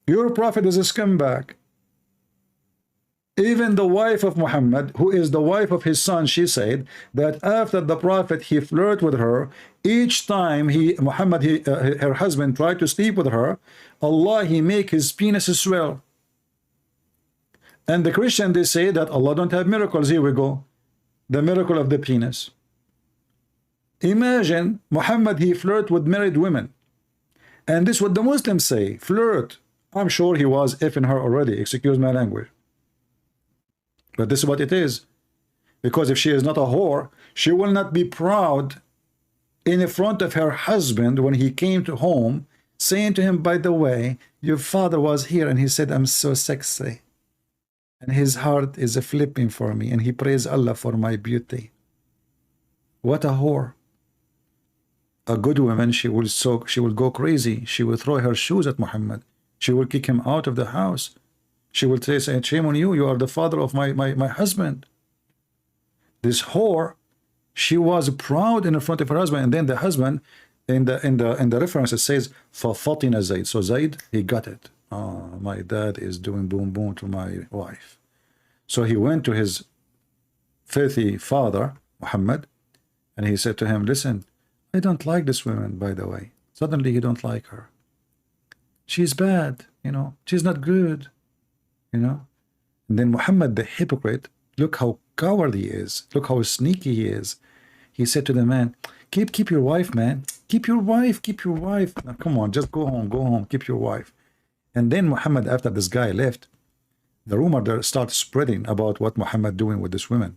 Your prophet is a scumbag. Even the wife of Muhammad, who is the wife of his son, she said that after the prophet he flirted with her, each time her husband tried to sleep with her, Allah he make his penis swell. And the Christian, they say that Allah don't have miracles. Here we go, the miracle of the penis. Imagine Muhammad, he flirt with married women, and this is what the Muslims say, flirt. I'm sure he was effing her already, excuse my language. But this is what it is. Because if she is not a whore, she will not be proud in front of her husband when he came to home, saying to him, by the way, your father was here and he said, I'm so sexy. And his heart is flipping for me and he praised Allah for my beauty. What a whore. A good woman, she will go crazy. She will throw her shoes at Muhammad. She will kick him out of the house. She will say, shame on you, you are the father of my husband. This whore, she was proud in front of her husband, and then the husband in the reference it says فَفَطِنَ Zayd. So Zayd, he got it. Oh, my dad is doing boom boom to my wife. So he went to his filthy father, Muhammad, and he said to him, listen, I don't like this woman, by the way. Suddenly he don't like her. She's bad, you know, she's not good. You know, and then Muhammad the hypocrite, look how coward he is, look how sneaky he is. He said to the man, keep your wife, man, keep your wife. Now, come on, just go home, keep your wife. And then Muhammad, after this guy left, the rumor there starts spreading about what Muhammad doing with this woman.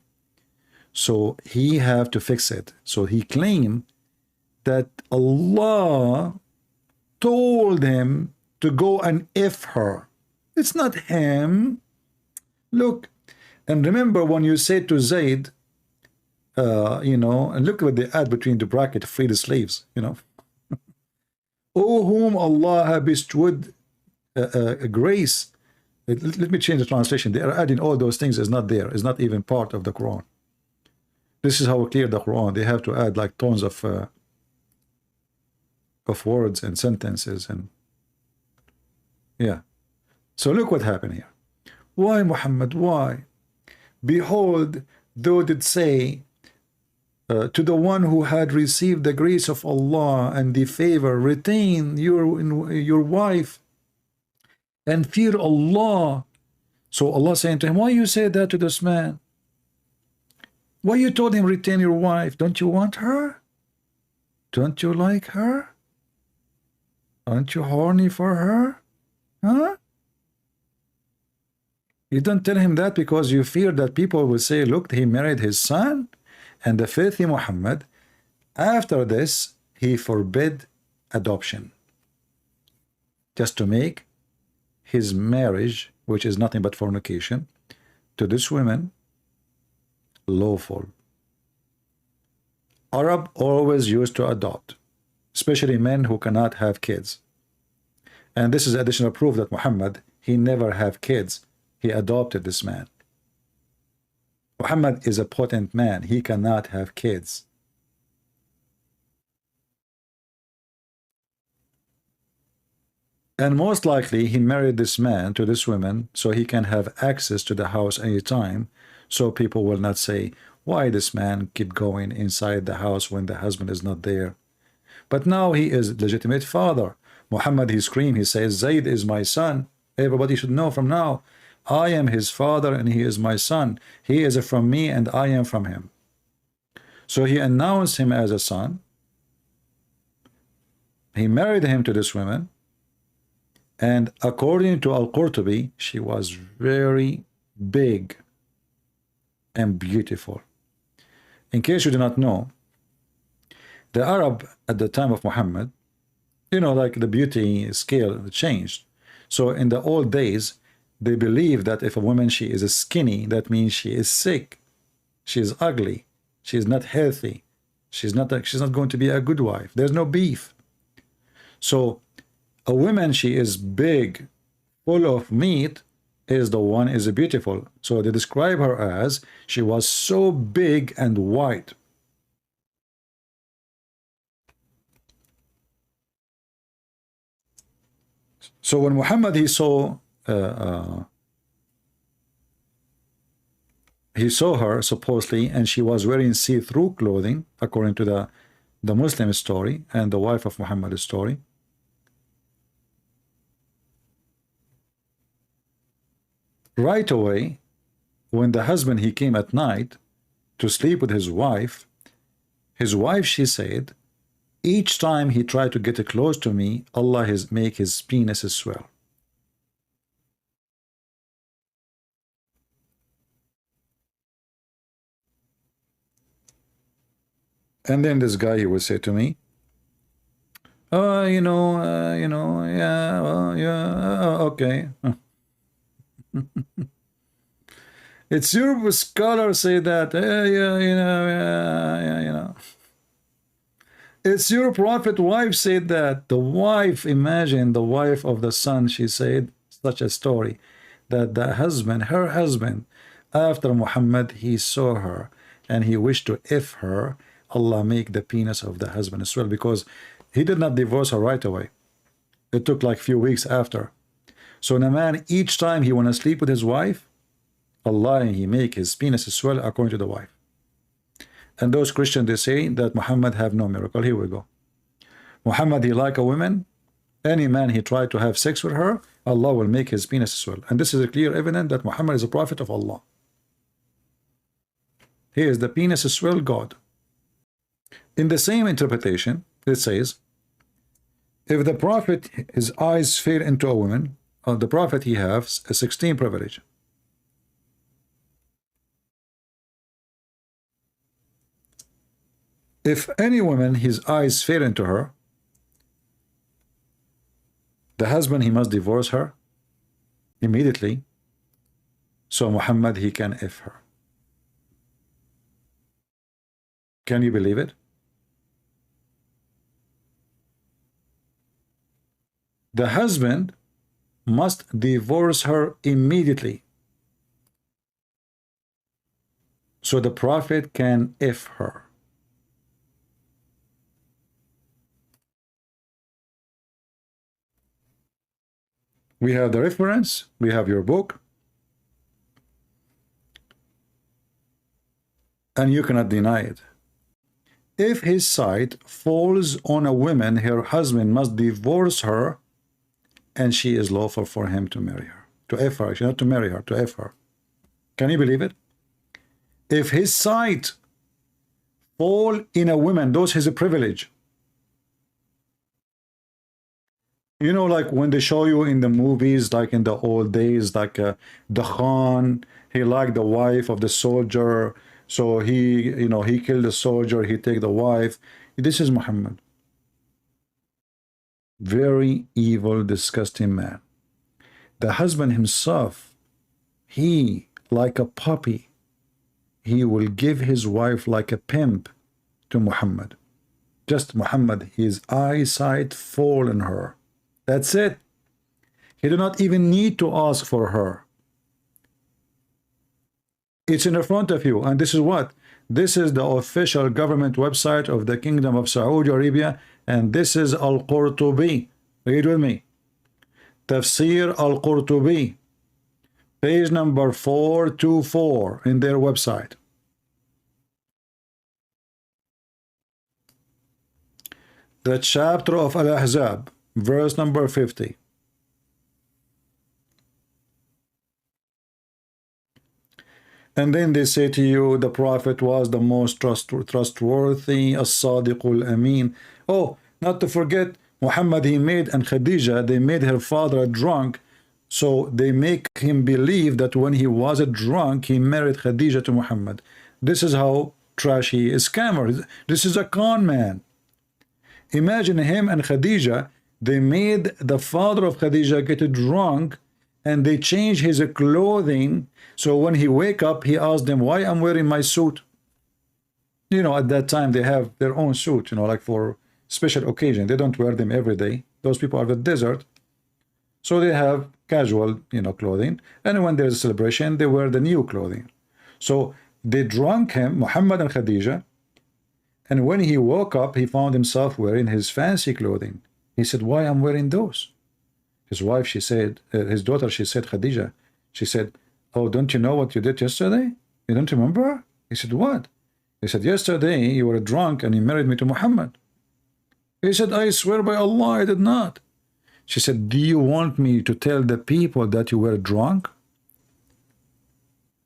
So he have to fix it. So he claimed that Allah told him to go and F her. It's not him. Look, and remember when you say to Zayd, you know, and look at the add between the bracket, free the slaves, you know. Oh, whom Allah has bestowed a grace. Let me change the translation. They are adding all those things is not there. It's not even part of the Quran. This is how clear the Quran. They have to add like tons of words and sentences and yeah. So look what happened here. Why, Muhammad? Why? Behold, though did say to the one who had received the grace of Allah and the favor, retain your wife and fear Allah. So Allah saying to him, why you say that to this man? Why you told him retain your wife? Don't you want her? Don't you like her? Aren't you horny for her? Huh? You don't tell him that because you fear that people will say, look, he married his son. And the filthy Muhammad, after this, he forbid adoption. Just to make his marriage, which is nothing but fornication, to this woman, lawful. Arab always used to adopt, especially men who cannot have kids. And this is additional proof that Muhammad, he never have kids. He adopted this man. Muhammad is a potent man. He cannot have kids. And most likely he married this man to this woman so he can have access to the house anytime, so people will not say, why this man keep going inside the house when the husband is not there? But now he is legitimate father. Muhammad, he screamed, he says, Zayd is my son. Everybody should know from now, I am his father and he is my son. He is from me and I am from him. So he announced him as a son. He married him to this woman. And according to Al-Qurtubi, she was very big and beautiful. In case you do not know, the Arab at the time of Muhammad, you know, like the beauty scale changed. So in the old days, they believe that if a woman, she is skinny, that means she is sick, she is ugly, she is not healthy, she's not going to be a good wife. There's no beef. So a woman, she is big, full of meat, is the one is beautiful. So they describe her as she was so big and white. So when Muhammad he saw her supposedly, and she was wearing see-through clothing, according to the Muslim story and the wife of Muhammad's story. Right away, when the husband he came at night to sleep with his wife, she said, each time he tried to get close to me, Allah make his penis swell. And then this guy, he would say to me, yeah, well, yeah, okay. It's your scholar say that, yeah. It's your prophet wife said that. The wife, imagine the wife of the son, she said such a story, that the husband, her husband, after Muhammad, he saw her and he wished to F her. Allah make the penis of the husband as well, because he did not divorce her right away. It took like few weeks after. So the man, each time he want to sleep with his wife, Allah, he make his penis swell according to the wife. And those Christians, they say that Muhammad have no miracle. Here we go. Muhammad, he like a woman. Any man he tried to have sex with her, Allah will make his penis swell. And this is a clear evidence that Muhammad is a prophet of Allah. He is the penis swell God. In the same interpretation, it says, if the prophet, his eyes fell into a woman, the prophet, he has a 16 privilege. If any woman, his eyes fell into her, the husband, he must divorce her immediately, so Muhammad, he can F her. Can you believe it? The husband must divorce her immediately, so the prophet can F her. We have the reference, we have your book, and you cannot deny it. If his sight falls on a woman, her husband must divorce her, and she is lawful for him to marry her. To F her, actually, not to marry her, to F her. Can you believe it? If his sight fall in a woman, those is a privilege. You know, like when they show you in the movies, like in the old days, like the Khan, he liked the wife of the soldier, so he, he killed the soldier, he take the wife. This is Muhammad. Very evil, disgusting man. The husband himself, he, like a puppy, he will give his wife like a pimp to Muhammad. Just Muhammad, his eyesight fall on her. That's it. He do not even need to ask for her. It's in the front of you. And this is what? This is the official government website of the Kingdom of Saudi Arabia. And this is Al-Qurtubi. Read with me. Tafsir Al-Qurtubi. Page number 424 in their website. The chapter of Al-Ahzab, verse number 50. And then they say to you, the Prophet was the most trustworthy, as-Sadiqul Amin. Oh, not to forget, Muhammad, he made, and Khadija, they made her father drunk, so they make him believe that when he was a drunk, he married Khadija to Muhammad. This is how trashy is scammer. This is a con man. Imagine him and Khadija, they made the father of Khadija get drunk, and they changed his clothing, so when he wake up, he asked them, why I'm wearing my suit? At that time, they have their own suit, like for special occasion. They don't wear them every day. Those people are the desert. So they have casual, clothing. And when there's a celebration, they wear the new clothing. So they drunk him, Muhammad and Khadija. And when he woke up, he found himself wearing his fancy clothing. He said, why I'm wearing those? His wife, she said, his daughter, she said, Khadija, she said, oh, don't you know what you did yesterday? You don't remember? He said, what? He said, yesterday you were drunk and you married me to Muhammad. He said, I swear by Allah, I did not. She said, do you want me to tell the people that you were drunk?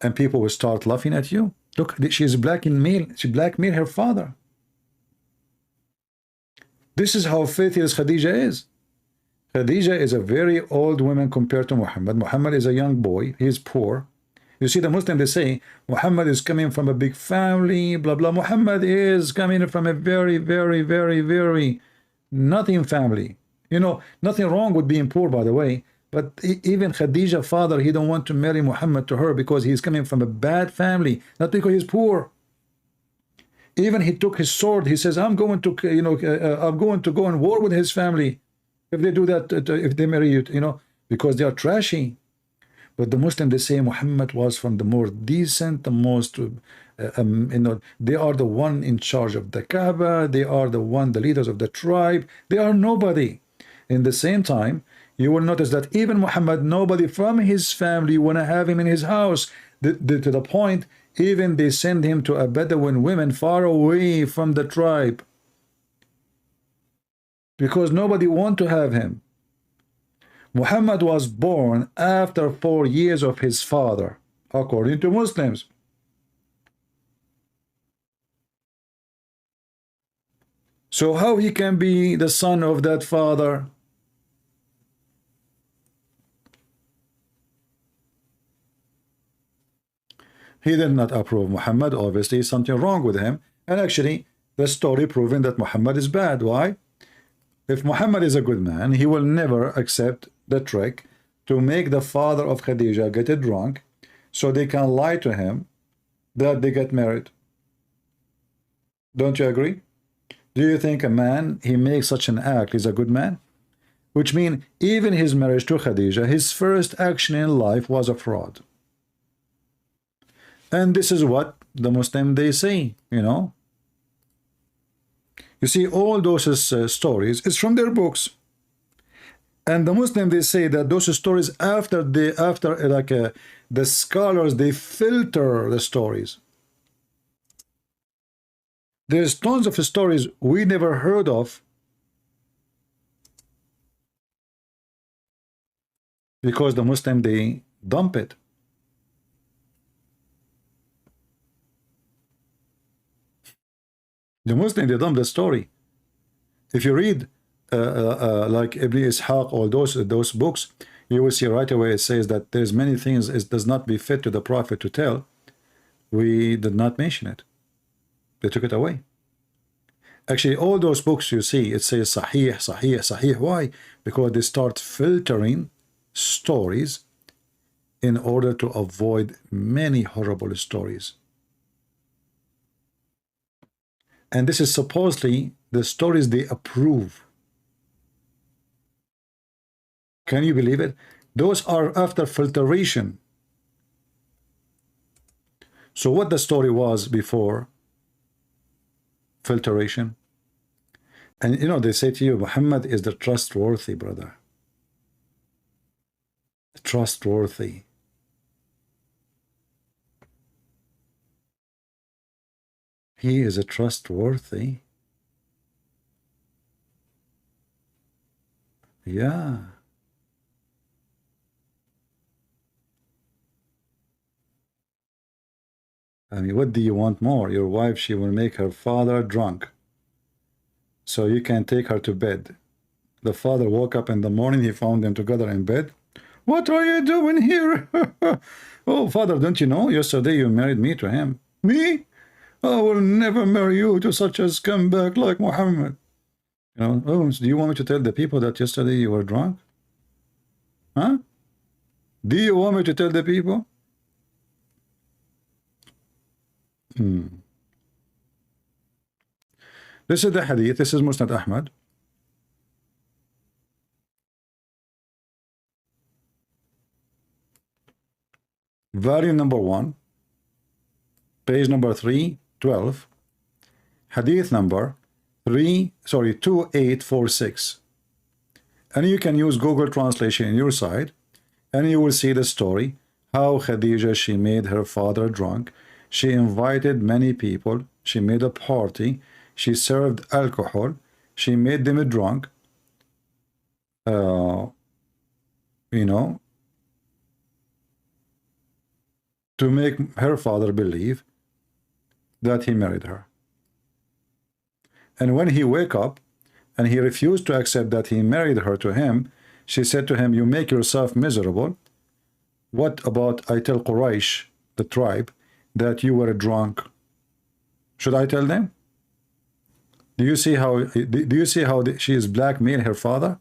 And people will start laughing at you. Look, she's blackmail. She blackmailed her father. This is how faithless Khadija is. Khadija is a very old woman compared to Muhammad. Muhammad is a young boy. He is poor. You see, the Muslims, they say, Muhammad is coming from a big family, blah, blah. Muhammad is coming from a very, very, very, very nothing family. You know, nothing wrong with being poor, by the way. But even Khadija's father, he don't want to marry Muhammad to her because he's coming from a bad family, not because he's poor. Even he took his sword. He says, I'm going to, I'm going to go and war with his family if they do that, if they marry you, because they are trashy. But the Muslim, they say Muhammad was from the more decent, the most, they are the one in charge of the Kaaba. They are the leaders of the tribe. They are nobody. In the same time, you will notice that even Muhammad, nobody from his family want to have him in his house. To the point, even they send him to a Bedouin women far away from the tribe, because nobody want to have him. Muhammad was born after 4 years of his father, according to Muslims. So how he can be the son of that father? He did not approve Muhammad. Obviously, something wrong with him. And actually, the story proving that Muhammad is bad. Why? If Muhammad is a good man, he will never accept the trick to make the father of Khadija get drunk so they can lie to him that they get married. Don't you agree? Do you think a man, he makes such an act, is a good man? Which means even his marriage to Khadija, his first action in life was a fraud. And this is what the Muslim, they say, You see, all those stories, it's from their books. And the Muslim, they say that those stories, after the scholars, they filter the stories. There's tons of stories we never heard of, because the Muslim, they dump it. The Muslim, they dump the story. If you read like Ibn Ishaq, all those books, you will see right away it says that there's many things it does not be fit to the Prophet to tell. We did not mention it. They took it away. Actually, all those books you see, it says Sahih, Sahih, Sahih. Why? Because they start filtering stories in order to avoid many horrible stories. And this is supposedly the stories they approve. Can you believe it? Those are after filtration. So what the story was before filtration? And they say to you, Muhammad is the trustworthy, brother. Trustworthy. He is a trustworthy. Yeah. I mean, what do you want more? Your wife, she will make her father drunk, so you can take her to bed. The father woke up in the morning, he found them together in bed. What are you doing here? Oh, father, don't you know? Yesterday you married me to him. Me? I will never marry you to such a scumbag like Muhammad. Oh, do you want me to tell the people that yesterday you were drunk? Huh? Do you want me to tell the people? This is the hadith. This is Musnad Ahmad. Volume number 1, page number 312, hadith number 2846. And you can use Google Translation in your side, and you will see the story how Khadija, she made her father drunk. She invited many people. She made a party. She served alcohol. She made them drunk. You know, to make her father believe that he married her. And when he woke up and he refused to accept that he married her to him, she said to him, you make yourself miserable. What about I tell Quraysh, the tribe, that you were drunk? Should I tell them? Do you see how she is blackmailing her father?